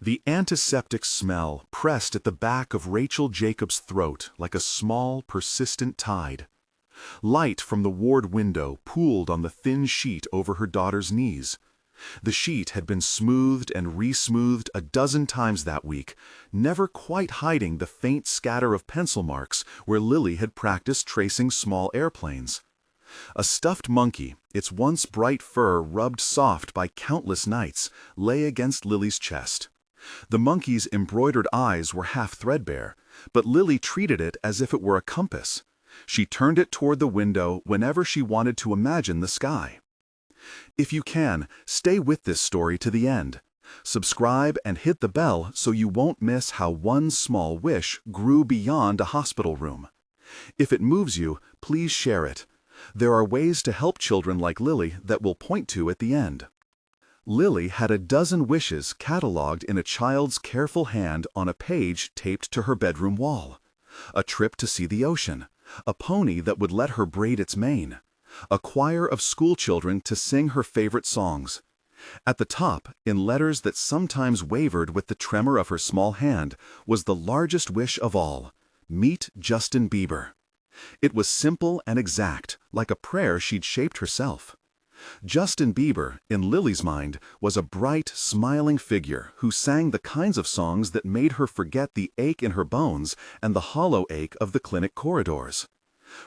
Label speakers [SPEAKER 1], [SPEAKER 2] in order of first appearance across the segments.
[SPEAKER 1] The antiseptic smell pressed at the back of Rachel Jacobs' throat like a small, persistent tide. Light from the ward window pooled on the thin sheet over her daughter's knees. The sheet had been smoothed and re-smoothed a dozen times that week, never quite hiding the faint scatter of pencil marks where Lily had practiced tracing small airplanes. A stuffed monkey, its once bright fur rubbed soft by countless nights, lay against Lily's chest. The monkey's embroidered eyes were half threadbare, but Lily treated it as if it were a compass. She turned it toward the window whenever she wanted to imagine the sky. If you can, stay with this story to the end. Subscribe and hit the bell so you won't miss how one small wish grew beyond a hospital room. If it moves you, please share it. There are ways to help children like Lily that we'll point to at the end. Lily had a dozen wishes cataloged in a child's careful hand on a page taped to her bedroom wall. A trip to see the ocean, a pony that would let her braid its mane, a choir of schoolchildren to sing her favorite songs. At the top, in letters that sometimes wavered with the tremor of her small hand, was the largest wish of all: meet Justin Bieber. It was simple and exact, like a prayer she'd shaped herself. Justin Bieber, in Lily's mind, was a bright, smiling figure who sang the kinds of songs that made her forget the ache in her bones and the hollow ache of the clinic corridors.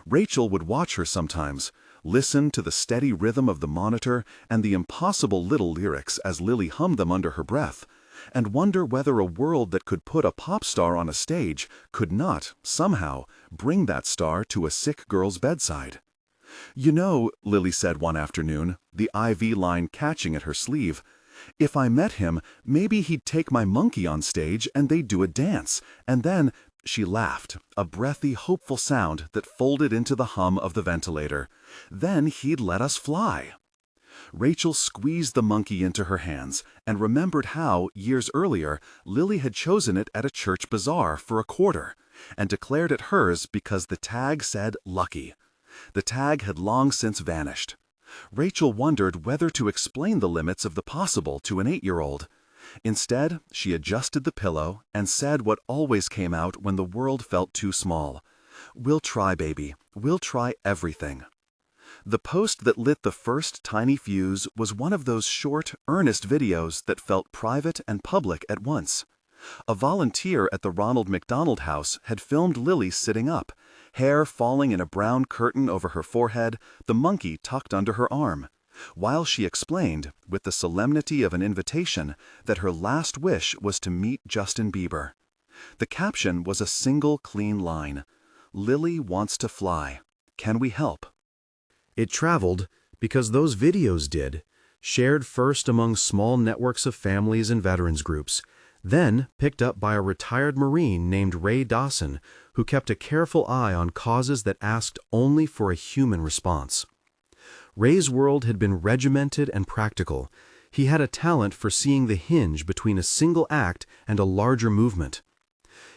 [SPEAKER 1] Rachel would watch her sometimes, listen to the steady rhythm of the monitor and the impossible little lyrics as Lily hummed them under her breath, and wonder whether a world that could put a pop star on a stage could not, somehow, bring that star to a sick girl's bedside. "You know," Lily said one afternoon, the IV line catching at her sleeve, "if I met him, maybe he'd take my monkey on stage and they'd do a dance, and then—" She laughed, a breathy, hopeful sound that folded into the hum of the ventilator. "Then he'd let us fly." Rachel squeezed the monkey into her hands and remembered how, years earlier, Lily had chosen it at a church bazaar for a quarter, and declared it hers because the tag said "Lucky." The tag had long since vanished. Rachel wondered whether to explain the limits of the possible to an 8-year-old. Instead, she adjusted the pillow and said what always came out when the world felt too small: "We'll try, baby. We'll try everything." The post that lit the first tiny fuse was one of those short, earnest videos that felt private and public at once. A volunteer at the Ronald McDonald House had filmed Lily sitting up, hair falling in a brown curtain over her forehead, the monkey tucked under her arm, while she explained, with the solemnity of an invitation, that her last wish was to meet Justin Bieber. The caption was a single clean line: "Lily wants to fly. Can we help?" It traveled, because those videos did, shared first among small networks of families and veterans groups, then picked up by a retired Marine named Ray Dawson, who kept a careful eye on causes that asked only for a human response. Ray's world had been regimented and practical. He had a talent for seeing the hinge between a single act and a larger movement.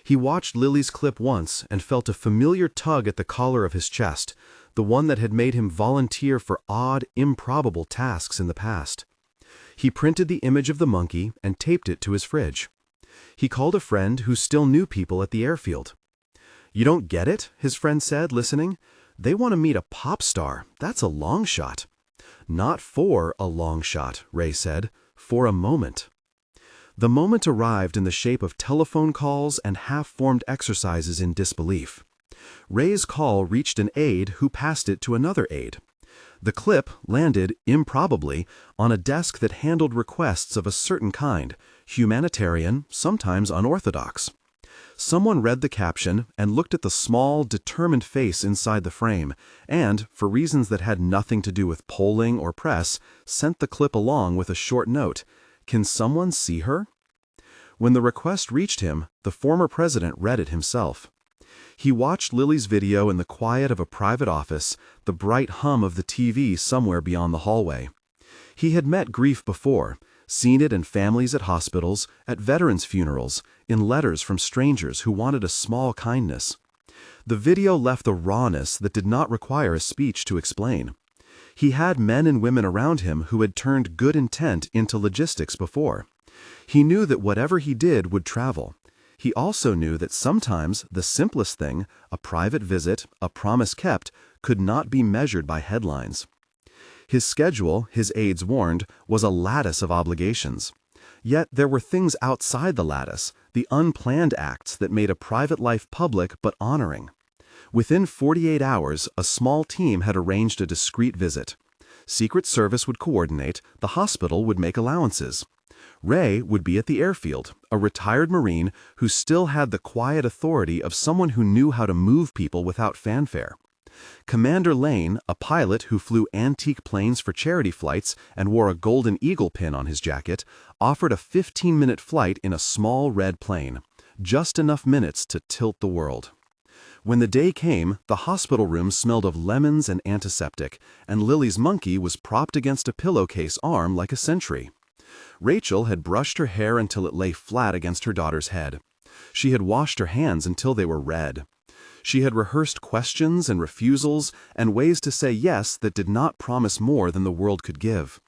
[SPEAKER 1] He watched Lily's clip once and felt a familiar tug at the collar of his chest, the one that had made him volunteer for odd, improbable tasks in the past. He printed the image of the monkey and taped it to his fridge. He called a friend who still knew people at the airfield. "You don't get it?" his friend said, listening. "They want to meet a pop star. That's a long shot." "Not for a long shot," Ray said, "for a moment." The moment arrived in the shape of telephone calls and half-formed exercises in disbelief. Ray's call reached an aide who passed it to another aide. The clip landed, improbably, on a desk that handled requests of a certain kind, humanitarian, sometimes unorthodox. Someone read the caption and looked at the small, determined face inside the frame, and, for reasons that had nothing to do with polling or press, sent the clip along with a short note: "Can someone see her?" When the request reached him, the former president read it himself. He watched Lily's video in the quiet of a private office, the bright hum of the TV somewhere beyond the hallway. He had met grief before, seen it in families at hospitals, at veterans' funerals, in letters from strangers who wanted a small kindness. The video left a rawness that did not require a speech to explain. He had men and women around him who had turned good intent into logistics before. He knew that whatever he did would travel. He also knew that sometimes the simplest thing, a private visit, a promise kept, could not be measured by headlines. His schedule, his aides warned, was a lattice of obligations. Yet there were things outside the lattice, the unplanned acts that made a private life public but honoring. Within 48 hours, a small team had arranged a discreet visit. Secret Service would coordinate, the hospital would make allowances. Ray would be at the airfield, a retired Marine who still had the quiet authority of someone who knew how to move people without fanfare. Commander Lane, a pilot who flew antique planes for charity flights and wore a golden eagle pin on his jacket, offered a 15-minute flight in a small red plane, just enough minutes to tilt the world. When the day came, the hospital room smelled of lemons and antiseptic, and Lily's monkey was propped against a pillowcase arm like a sentry. Rachel had brushed her hair until it lay flat against her daughter's head. She had washed her hands until they were red. She had rehearsed questions and refusals and ways to say yes that did not promise more than the world could give.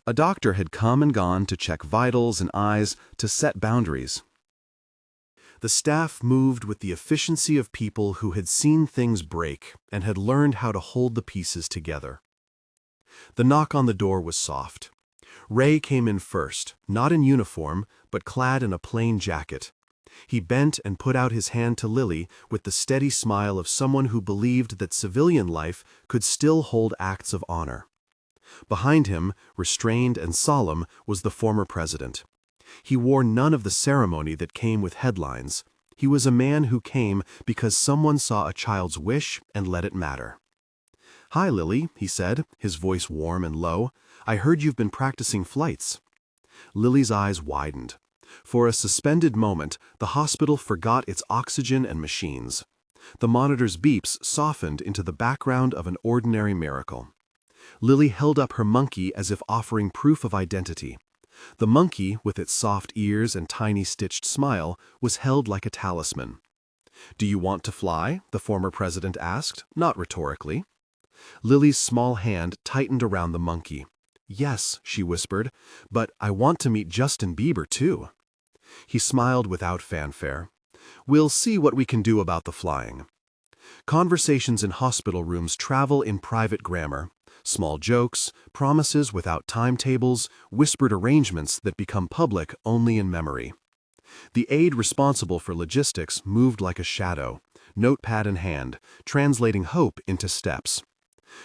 [SPEAKER 1] A doctor had come and gone to check vitals and eyes, to set boundaries. The staff moved with the efficiency of people who had seen things break and had learned how to hold the pieces together. The knock on the door was soft. Ray came in first, not in uniform, but clad in a plain jacket. He bent and put out his hand to Lily with the steady smile of someone who believed that civilian life could still hold acts of honor. Behind him, restrained and solemn, was the former president. He wore none of the ceremony that came with headlines. He was a man who came because someone saw a child's wish and let it matter. "Hi, Lily," he said, his voice warm and low. "I heard you've been practicing flights." Lily's eyes widened. For a suspended moment, the hospital forgot its oxygen and machines. The monitor's beeps softened into the background of an ordinary miracle. Lily held up her monkey as if offering proof of identity. The monkey, with its soft ears and tiny stitched smile, was held like a talisman. "Do you want to fly?" the former president asked, not rhetorically. Lily's small hand tightened around the monkey. "Yes," she whispered, "but I want to meet Justin Bieber, too." He smiled without fanfare. "We'll see what we can do about the flying." Conversations in hospital rooms travel in private grammar. Small jokes, promises without timetables, whispered arrangements that become public only in memory. The aide responsible for logistics moved like a shadow, notepad in hand, translating hope into steps.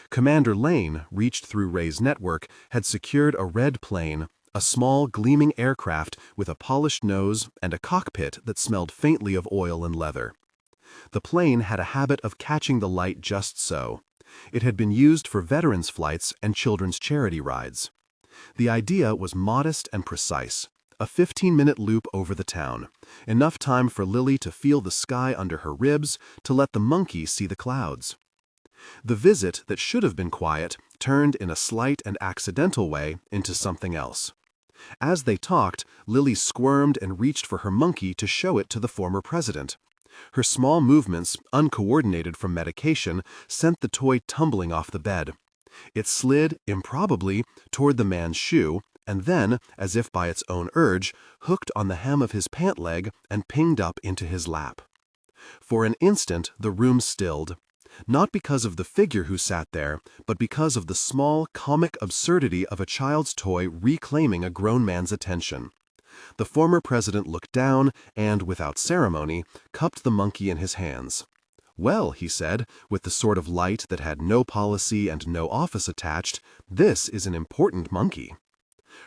[SPEAKER 1] Commander Lane, reached through Ray's network, had secured a red plane, a small, gleaming aircraft with a polished nose and a cockpit that smelled faintly of oil and leather. The plane had a habit of catching the light just so. It had been used for veterans' flights and children's charity rides. The idea was modest and precise. A 15-minute loop over the town. Enough time for Lily to feel the sky under her ribs, to let the monkey see the clouds. The visit that should have been quiet turned in a slight and accidental way into something else. As they talked, Lily squirmed and reached for her monkey to show it to the former president. Her small movements, uncoordinated from medication, sent the toy tumbling off the bed. It slid, improbably, toward the man's shoe, and then, as if by its own urge, hooked on the hem of his pant leg and pinged up into his lap. For an instant, the room stilled. Not because of the figure who sat there, but because of the small, comic absurdity of a child's toy reclaiming a grown man's attention. The former president looked down and, without ceremony, cupped the monkey in his hands. "Well," he said, with the sort of light that had no policy and no office attached, "this is an important monkey."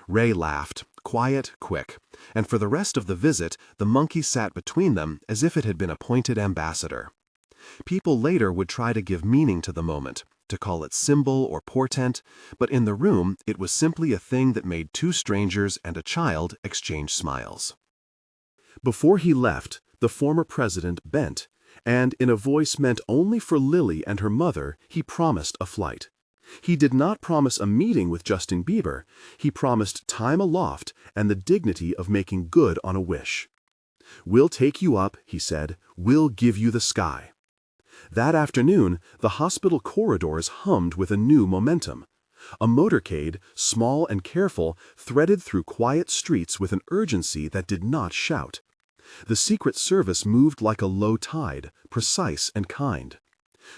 [SPEAKER 1] Ray laughed, quiet, quick, and for the rest of the visit, the monkey sat between them as if it had been appointed ambassador. People later would try to give meaning to the moment, to call it symbol or portent, but in the room it was simply a thing that made two strangers and a child exchange smiles. Before he left, the former president bent, and in a voice meant only for Lily and her mother, he promised a flight. He did not promise a meeting with Justin Bieber. He promised time aloft and the dignity of making good on a wish. "We'll take you up," he said. "We'll give you the sky." That afternoon, the hospital corridors hummed with a new momentum. A motorcade, small and careful, threaded through quiet streets with an urgency that did not shout. The Secret Service moved like a low tide, precise and kind.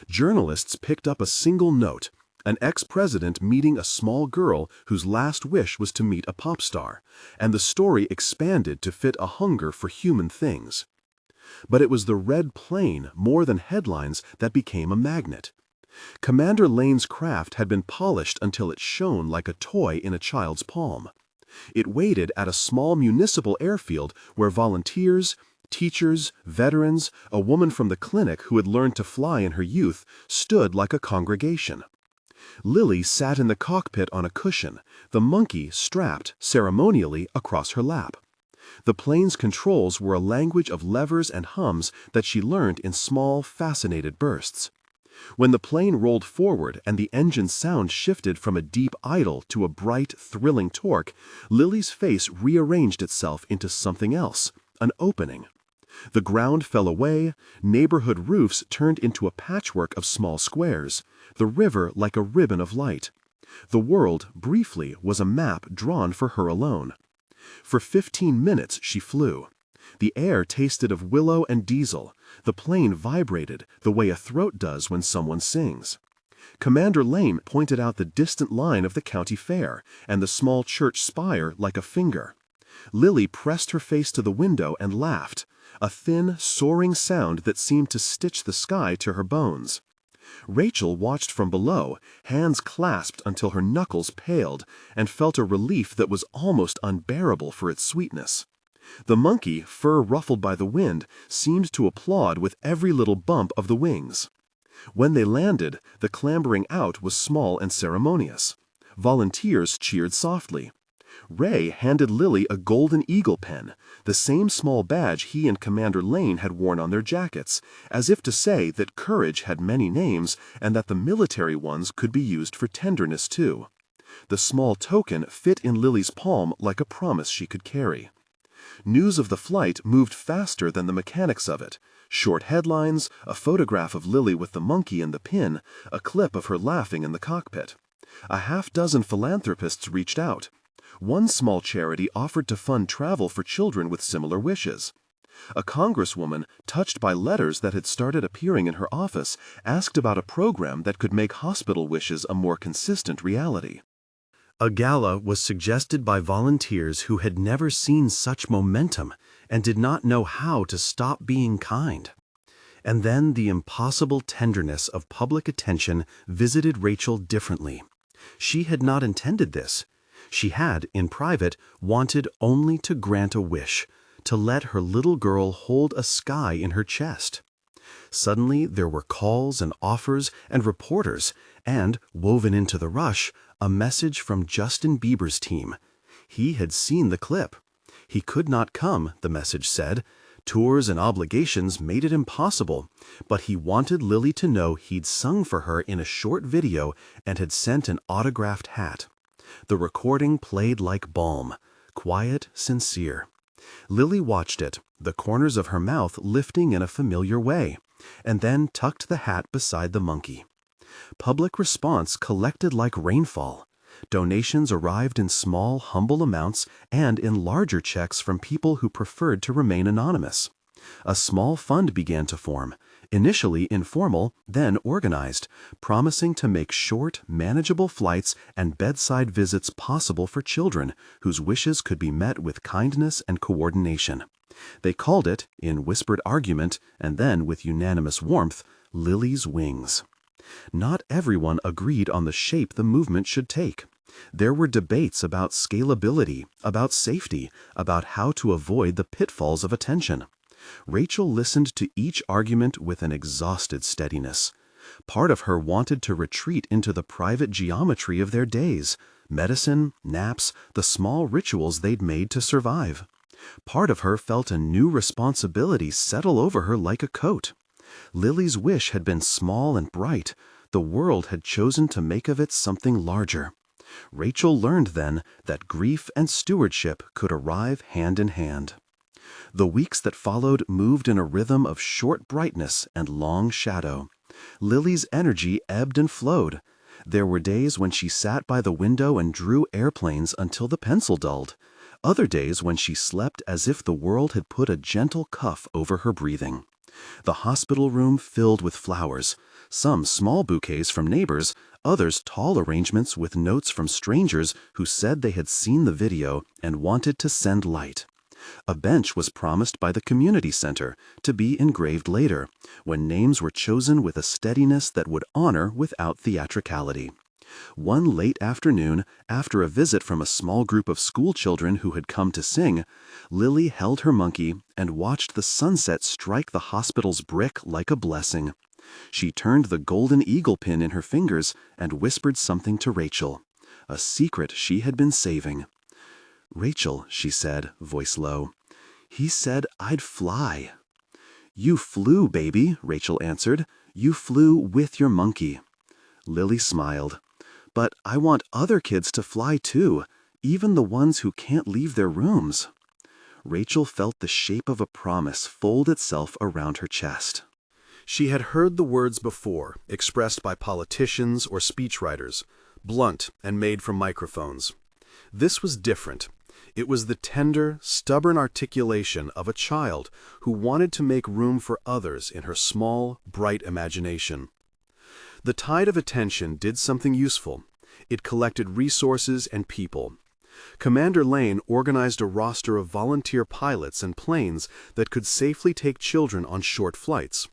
[SPEAKER 1] Journalists picked up a single note, an ex-president meeting a small girl whose last wish was to meet a pop star, and the story expanded to fit a hunger for human things. But it was the red plane, more than headlines, that became a magnet. Commander Lane's craft had been polished until it shone like a toy in a child's palm. It waited at a small municipal airfield where volunteers, teachers, veterans, a woman from the clinic who had learned to fly in her youth, stood like a congregation. Lily sat in the cockpit on a cushion, the monkey strapped ceremonially across her lap. The plane's controls were a language of levers and hums that she learned in small, fascinated bursts. When the plane rolled forward and the engine's sound shifted from a deep idle to a bright, thrilling torque, Lily's face rearranged itself into something else, an opening. The ground fell away, neighborhood roofs turned into a patchwork of small squares, the river like a ribbon of light. The world, briefly, was a map drawn for her alone. For 15 minutes she flew. The air tasted of willow and diesel. The plane vibrated the way a throat does when someone sings. Commander Lane pointed out the distant line of the county fair and the small church spire like a finger. Lily pressed her face to the window and laughed, a thin, soaring sound that seemed to stitch the sky to her bones. Rachel watched from below, hands clasped until her knuckles paled, and felt a relief that was almost unbearable for its sweetness. The monkey, fur ruffled by the wind, seemed to applaud with every little bump of the wings. When they landed, the clambering out was small and ceremonious. Volunteers cheered softly. Ray handed Lily a golden eagle pen, the same small badge he and Commander Lane had worn on their jackets, as if to say that courage had many names and that the military ones could be used for tenderness too. The small token fit in Lily's palm like a promise she could carry. News of the flight moved faster than the mechanics of it. Short headlines, a photograph of Lily with the monkey and the pin, a clip of her laughing in the cockpit. A half-dozen philanthropists reached out. One small charity offered to fund travel for children with similar wishes. A congresswoman, touched by letters that had started appearing in her office, asked about a program that could make hospital wishes a more consistent reality. A gala was suggested by volunteers who had never seen such momentum and did not know how to stop being kind. And then the impossible tenderness of public attention visited Rachel differently. She had not intended this. She had, in private, wanted only to grant a wish, to let her little girl hold a sky in her chest. Suddenly there were calls and offers and reporters, and, woven into the rush, a message from Justin Bieber's team. He had seen the clip. He could not come, the message said. Tours and obligations made it impossible, but he wanted Lily to know he'd sung for her in a short video and had sent an autographed hat. The recording played like balm, quiet, sincere. Lily watched it, the corners of her mouth lifting in a familiar way, and then tucked the hat beside the monkey. Public response collected like rainfall. Donations arrived in small, humble amounts and in larger checks from people who preferred to remain anonymous. A small fund began to form, initially informal, then organized, promising to make short, manageable flights and bedside visits possible for children whose wishes could be met with kindness and coordination. They called it, in whispered argument and then with unanimous warmth, Lily's Wings. Not everyone agreed on the shape the movement should take. There were debates about scalability, about safety, about how to avoid the pitfalls of attention. Rachel listened to each argument with an exhausted steadiness. Part of her wanted to retreat into the private geometry of their days, medicine, naps, the small rituals they'd made to survive. Part of her felt a new responsibility settle over her like a coat. Lily's wish had been small and bright. The world had chosen to make of it something larger. Rachel learned then that grief and stewardship could arrive hand in hand. The weeks that followed moved in a rhythm of short brightness and long shadow. Lily's energy ebbed and flowed.
[SPEAKER 2] There were days when she sat by the window and drew airplanes until the pencil dulled. Other days when she slept as if the world had put a gentle cuff over her breathing. The hospital room filled with flowers, some small bouquets from neighbors, others tall arrangements with notes from strangers who said they had seen the video and wanted to send light. A bench was promised by the community center to be engraved later, when names were chosen with a steadiness that would honor without theatricality. One late afternoon, after a visit from a small group of school children who had come to sing, Lily held her monkey and watched the sunset strike the hospital's brick like a blessing. She turned the golden eagle pin in her fingers and whispered something to Rachel, a secret she had been saving. "Rachel," she said, voice low, "he said I'd fly." "You flew, baby," Rachel answered. "You flew with your monkey." Lily smiled. "But I want other kids to fly too, even the ones who can't leave their rooms." Rachel felt the shape of a promise fold itself around her chest.
[SPEAKER 1] She had heard the words before, expressed by politicians or speechwriters, blunt and made from microphones. This was different. It was the tender, stubborn articulation of a child who wanted to make room for others in her small, bright imagination. The tide of attention did something useful. It collected resources and people. Commander Lane organized a roster of volunteer pilots and planes that could safely take children on short flights.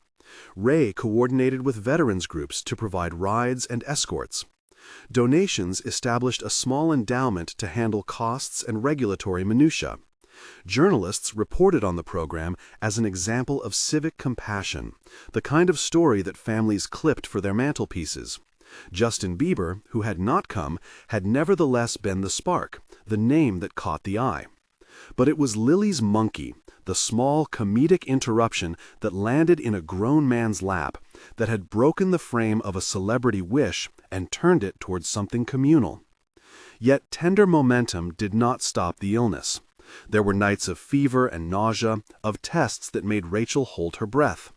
[SPEAKER 1] Ray coordinated with veterans groups to provide rides and escorts. Donations established a small endowment to handle costs and regulatory minutiae. Journalists reported on the program as an example of civic compassion, the kind of story that families clipped for their mantelpieces. Justin Bieber, who had not come, had nevertheless been the spark, the name that caught the eye. But it was Lily's monkey, the small comedic interruption that landed in a grown man's lap, that had broken the frame of a celebrity wish and turned it towards something communal. Yet tender momentum did not stop the illness. There were nights of fever and nausea, of tests that made Rachel hold her breath.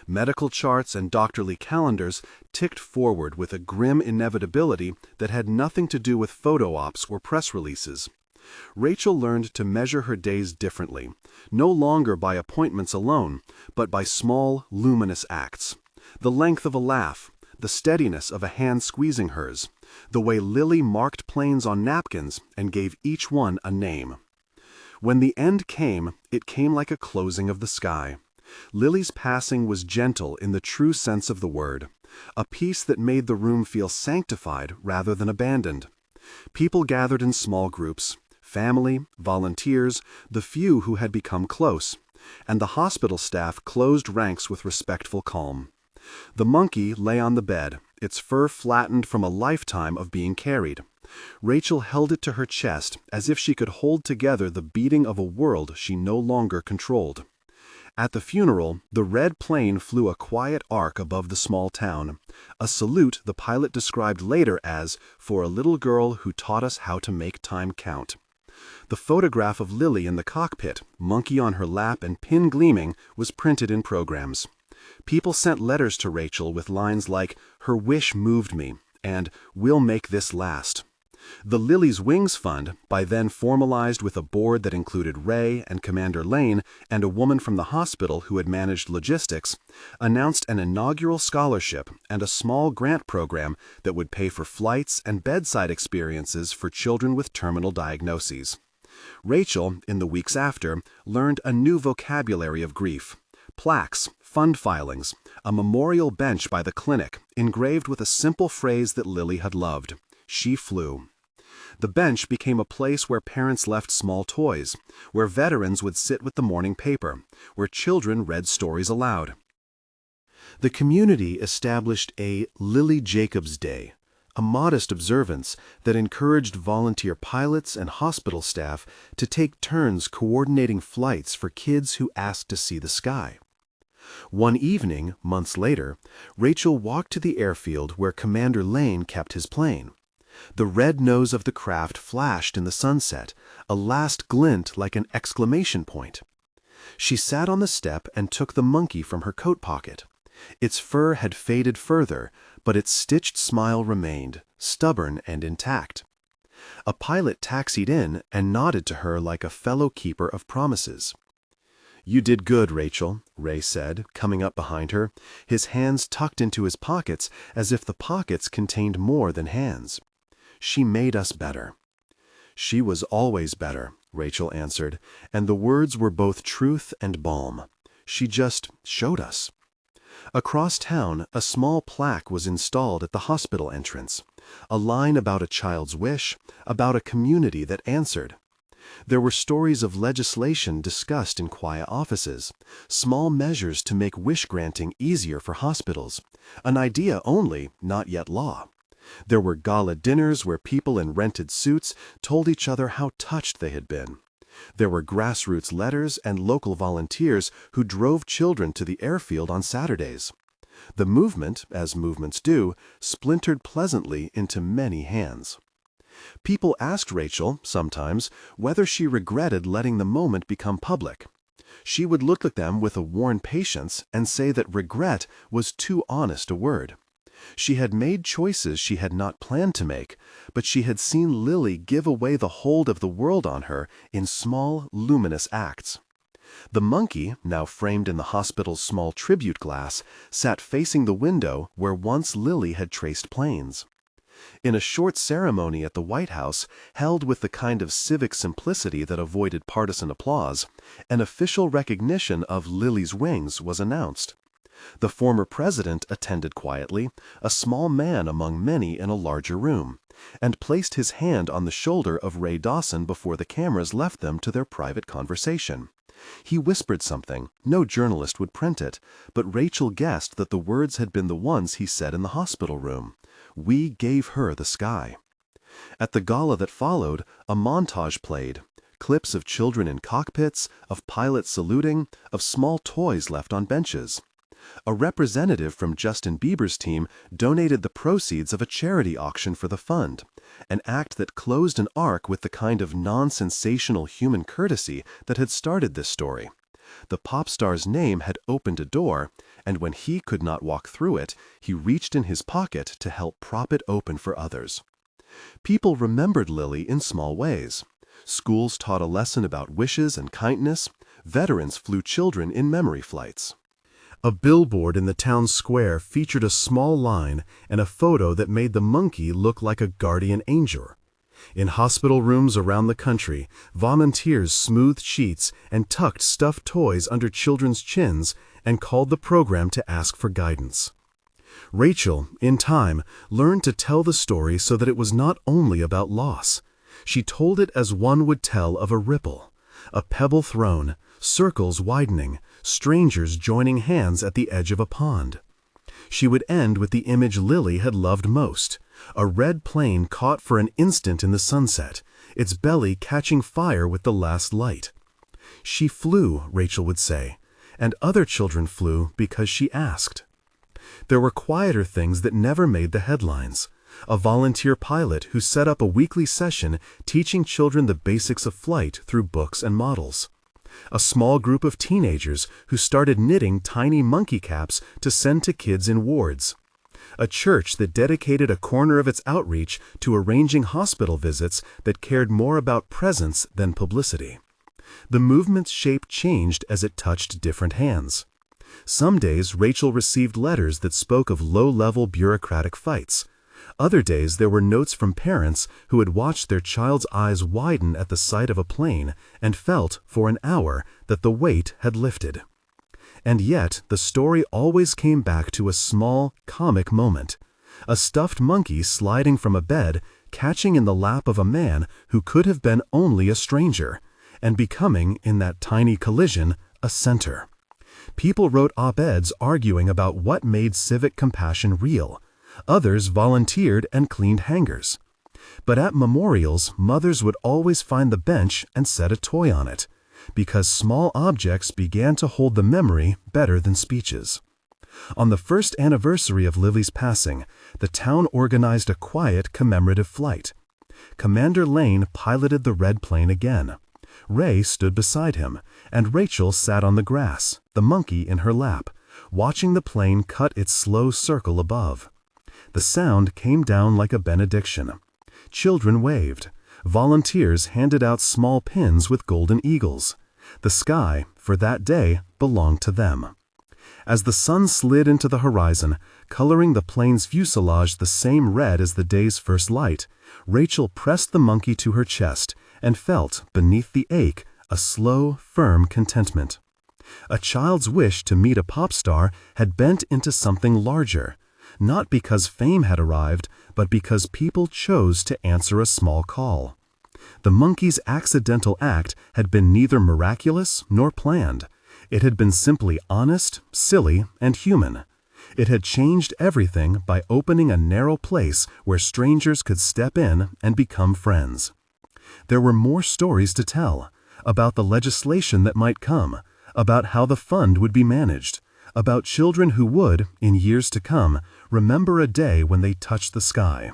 [SPEAKER 1] Medical charts and doctorly calendars ticked forward with a grim inevitability that had nothing to do with photo ops or press releases. Rachel learned to measure her days differently, no longer by appointments alone, but by small, luminous acts. The length of a laugh, the steadiness of a hand squeezing hers, the way Lily marked planes on napkins and gave each one a name. When the end came, it came like a closing of the sky. Lily's passing was gentle in the true sense of the word, a peace that made the room feel sanctified rather than abandoned. People gathered in small groups, family, volunteers, the few who had become close, and the hospital staff closed ranks with respectful calm. The monkey lay on the bed, its fur flattened from a lifetime of being carried. Rachel held it to her chest as if she could hold together the beating of a world she no longer controlled. At the funeral, the red plane flew a quiet arc above the small town, a salute the pilot described later as "for a little girl who taught us how to make time count." The photograph of Lily in the cockpit, monkey on her lap and pin gleaming, was printed in programs. People sent letters to Rachel with lines like, "Her wish moved me," and "We'll make this last." The Lily's Wings Fund, by then formalized with a board that included Ray and Commander Lane and a woman from the hospital who had managed logistics, announced an inaugural scholarship and a small grant program that would pay for flights and bedside experiences for children with terminal diagnoses. Rachel, in the weeks after, learned a new vocabulary of grief. Plaques, fund filings, a memorial bench by the clinic, engraved with a simple phrase that Lily had loved: "She flew." The bench became a place where parents left small toys, where veterans would sit with the morning paper, where children read stories aloud. The community established a Lily Jacobs Day, a modest observance that encouraged volunteer pilots and hospital staff to take turns coordinating flights for kids who asked to see the sky. One evening, months later, Rachel walked to the airfield where Commander Lane kept his plane. The red nose of the craft flashed in the sunset, a last glint like an exclamation point. She sat on the step and took the monkey from her coat pocket. Its fur had faded further,
[SPEAKER 2] but its stitched smile remained, stubborn and intact. A pilot taxied in and nodded to her like a fellow keeper of promises. "You did good, Rachel," Ray said, coming up behind her, his hands tucked into his pockets as if the pockets contained more than hands. "She made us better." "She was always better," Rachel answered, and the words were both truth and balm. "She just showed us." Across town, a small plaque was installed at the hospital entrance, a line about a child's wish, about a community that answered. There were stories of legislation discussed in quiet offices, small measures to make wish-granting easier for hospitals, an idea only, not yet law. There were gala dinners where people in rented suits told each other how touched they had been. There were grassroots letters and local volunteers who drove children to the airfield on Saturdays. The movement, as movements do, splintered pleasantly into many hands. People asked Rachel, sometimes, whether she regretted letting the moment become public. She would look at them with a worn patience and say that regret was too honest a word. She had made choices she had not planned to make, but she had seen Lily give away the hold of the world on her in small, luminous acts. The monkey, now framed in the hospital's small tribute glass, sat facing the window where once Lily had traced planes. In a short ceremony at the White House, held with the kind of civic simplicity that avoided partisan applause, an official recognition of Lily's wings was announced. The former president attended quietly, a small man among many in a larger room, and placed his hand on the shoulder of Ray Dawson before the cameras left them to their private conversation. He whispered something, no journalist would print it, but Rachel guessed that the words had been the ones he said in the hospital room. "We gave her the sky." At the gala that followed, a montage played, clips of children in cockpits, of pilots saluting, of small toys left on benches. A representative from Justin Bieber's team donated the proceeds of a charity auction for the fund, an act that closed an arc with the kind of non-sensational human courtesy that had started this story. The pop star's name had opened a door, and when he could not walk through it, he reached in his pocket to help prop it open for others. People remembered Lily in small ways. Schools taught a lesson about wishes and kindness. Veterans flew children in memory flights. A billboard in the town square featured a small line and a photo that made the monkey look like a guardian angel. In hospital rooms around the country, volunteers smoothed sheets and tucked stuffed toys under children's chins and called the program to ask for guidance. Rachel, in time, learned to tell the story so that it was not only about loss. She told it as one would tell of a ripple, a pebble thrown, circles widening, strangers joining hands at the edge of a pond. She would end with the image Lily had loved most, a red plane caught for an instant in the sunset, its belly catching fire with the last light. "She flew," Rachel would say, and other children flew because she asked. There were quieter things that never made the headlines. A volunteer pilot who set up a weekly session teaching children the basics of flight through books and models. A small group of teenagers who started knitting tiny monkey caps to send to kids in wards. A church that dedicated a corner of its outreach to arranging hospital visits that cared more about presence than publicity. The movement's shape changed as it touched different hands. Some days Rachel received letters that spoke of low-level bureaucratic fights. Other days there were notes from parents who had watched their child's eyes widen at the sight of a plane and felt, for an hour, that the weight had lifted. And yet the story always came back to a small, comic moment. A stuffed monkey sliding from a bed, catching in the lap of a man who could have been only a stranger, and becoming, in that tiny collision, a center. People wrote op-eds arguing about what made civic compassion real. Others volunteered and cleaned hangars. But at memorials, mothers would always find the bench and set a toy on it, because small objects began to hold the memory better than speeches. On the first anniversary of Lily's passing, the town organized a quiet commemorative flight. Commander Lane piloted the red plane again. Ray stood beside him, and Rachel sat on the grass, the monkey in her lap, watching the plane cut its slow circle above. The sound came down like a benediction. Children waved. Volunteers handed out small pins with golden eagles. The sky, for that day, belonged to them. As the sun slid into the horizon, coloring the plane's fuselage the same red as the day's first light, Rachel pressed the monkey to her chest and felt, beneath the ache, a slow, firm contentment. A child's wish to meet a pop star had bent into something larger, not because fame had arrived, but because people chose to answer a small call. The monkey's accidental act had been neither miraculous nor planned. It had been simply honest, silly, and human. It had changed everything by opening a narrow place where strangers could step in and become friends. There were more stories to tell, about the legislation that might come, about how the fund would be managed, about children who would, in years to come, remember a day when they touched the sky.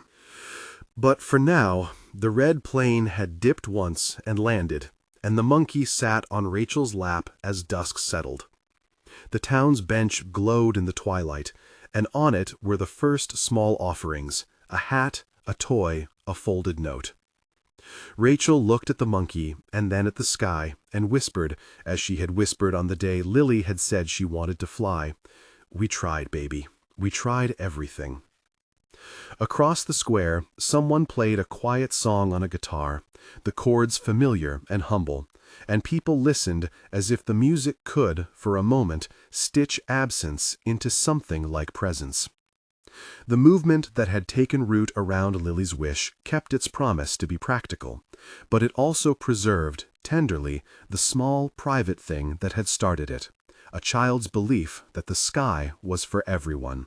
[SPEAKER 2] But for now, the red plane had dipped once and landed, and the monkey sat on Rachel's lap as dusk settled. The town's bench glowed in the twilight, and on it were the first small offerings, a hat, a toy, a folded note. Rachel looked at the monkey and then at the sky and whispered, as she had whispered on the day Lily had said she wanted to fly, "We tried, baby. We tried everything." Across the square, someone played a quiet song on a guitar, the chords familiar and humble, and people listened as if the music could, for a moment, stitch absence into something like presence. The movement that had taken root around Lily's wish kept its promise to be practical, but it also preserved, tenderly, the small, private thing that had started it, a child's belief that the sky was for everyone.